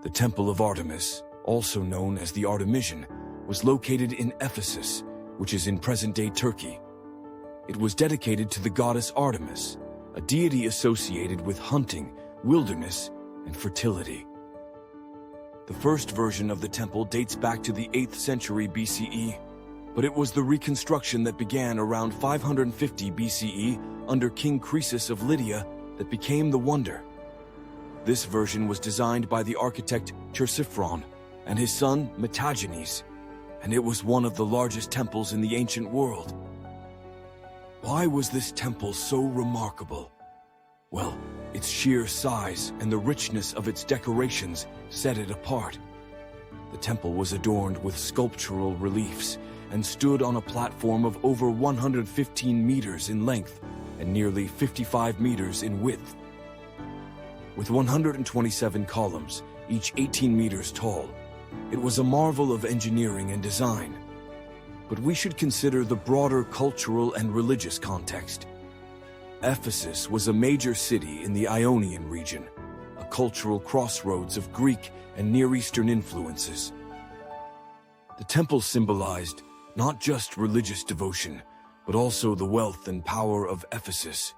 The Temple of Artemis, also known as the Artemision, was located in Ephesus, which is in present-day Turkey. It was dedicated to the goddess Artemis, a deity associated with hunting, wilderness, and fertility. The first version of the temple dates back to the 8th century BCE, but it was the reconstruction that began around 550 BCE under King Croesus of Lydia that became the wonder. This version was designed by the architect Chersiphron and his son Metagenes, and it was one of the largest temples in the ancient world. Why was this temple so remarkable? Well, its sheer size and the richness of its decorations set it apart. The temple was adorned with sculptural reliefs and stood on a platform of over 115 meters in length and nearly 55 meters in width. With 127 columns, each 18 meters tall, it was a marvel of engineering and design. But we should consider the broader cultural and religious context. Ephesus was a major city in the Ionian region, a cultural crossroads of Greek and Near Eastern influences. The temple symbolized not just religious devotion, but also the wealth and power of Ephesus.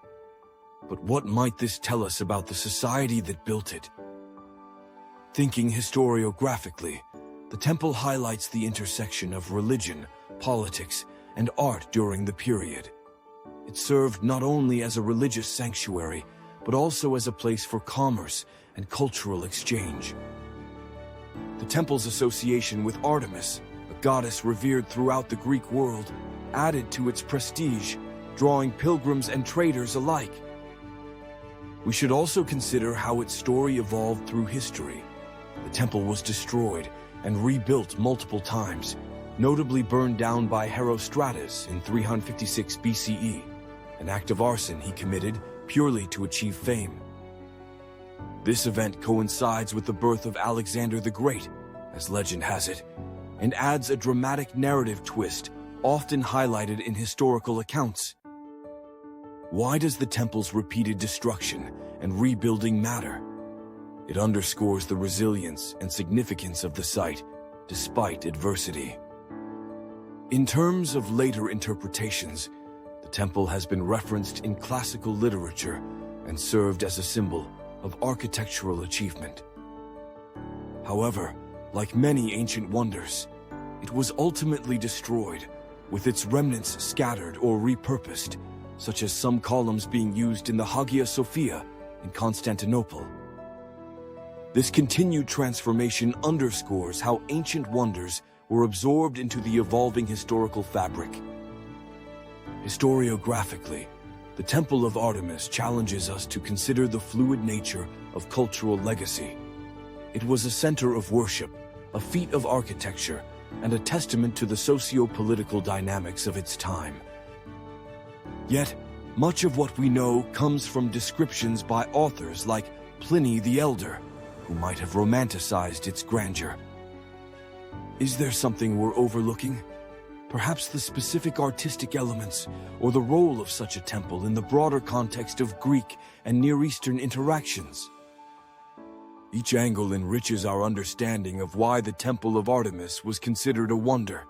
But what might this tell us about the society that built it? Thinking historiographically, the temple highlights the intersection of religion, politics, and art during the period. It served not only as a religious sanctuary, but also as a place for commerce and cultural exchange. The temple's association with Artemis, a goddess revered throughout the Greek world, added to its prestige, drawing pilgrims and traders alike. We should also consider how its story evolved through history. The temple was destroyed and rebuilt multiple times, notably burned down by Herostratus in 356 BCE, an act of arson he committed purely to achieve fame. This event coincides with the birth of Alexander the Great, as legend has it, and adds a dramatic narrative twist often highlighted in historical accounts. Why does the temple's repeated destruction and rebuilding matter? It underscores the resilience and significance of the site, despite adversity. In terms of later interpretations, the temple has been referenced in classical literature and served as a symbol of architectural achievement. However, like many ancient wonders, it was ultimately destroyed, with its remnants scattered or repurposed, such as some columns being used in the Hagia Sophia in Constantinople. This continued transformation underscores how ancient wonders were absorbed into the evolving historical fabric. Historiographically, the Temple of Artemis challenges us to consider the fluid nature of cultural legacy. It was a center of worship, a feat of architecture, and a testament to the socio-political dynamics of its time. Yet, much of what we know comes from descriptions by authors like Pliny the Elder, who might have romanticized its grandeur. Is there something we're overlooking? Perhaps the specific artistic elements or the role of such a temple in the broader context of Greek and Near Eastern interactions? Each angle enriches our understanding of why the Temple of Artemis was considered a wonder.